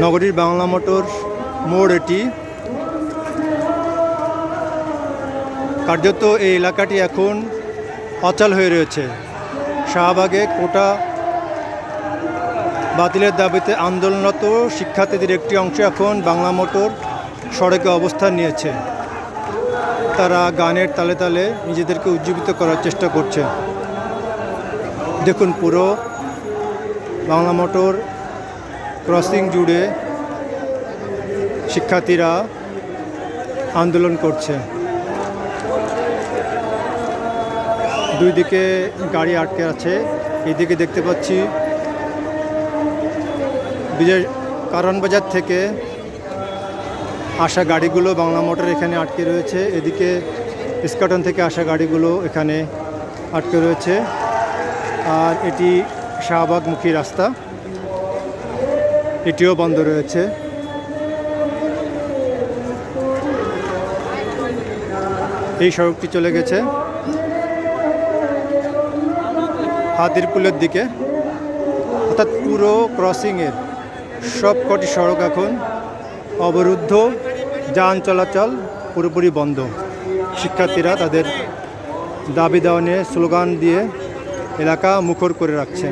নগরীর বাংলা মোটর মোড় এটি। কার্যত এই এলাকাটি এখন অচল হয়ে রয়েছে। শাহবাগে কোটা বাতিলের দাবিতে আন্দোলনরত শিক্ষার্থীদের একটি অংশ এখন বাংলা মোটর সড়কে অবস্থান নিয়েছে। তারা গানের তালে তালে নিজেদেরকে উজ্জীবিত করার চেষ্টা করছে। দেখুন, পুরো বাংলা মোটর ক্রসিং জুড়ে শিক্ষার্থীরা আন্দোলন করছে। দুই দিকে গাড়ি আটকে আছে। এদিকে দেখতে পাচ্ছি বিজয় কারণ বাজার থেকে আসা গাড়িগুলো বাংলা মোটর এখানে আটকে রয়েছে। এদিকে ইস্কাটন থেকে আসা গাড়িগুলো এখানে আটকে রয়েছে। আর এটি শাহবাগমুখী রাস্তা, এটিও বন্ধ রয়েছে। এই সড়কটি চলে গেছে হাতিরপুলের দিকে, অর্থাৎ পুরো ক্রসিংয়ের সবকটি সড়ক এখন অবরুদ্ধ, যান চলাচল পুরোপুরি বন্ধ। শিক্ষার্থীরা তাদের দাবি দেওয়া নিয়ে স্লোগান দিয়ে এলাকা মুখর করে রাখছে।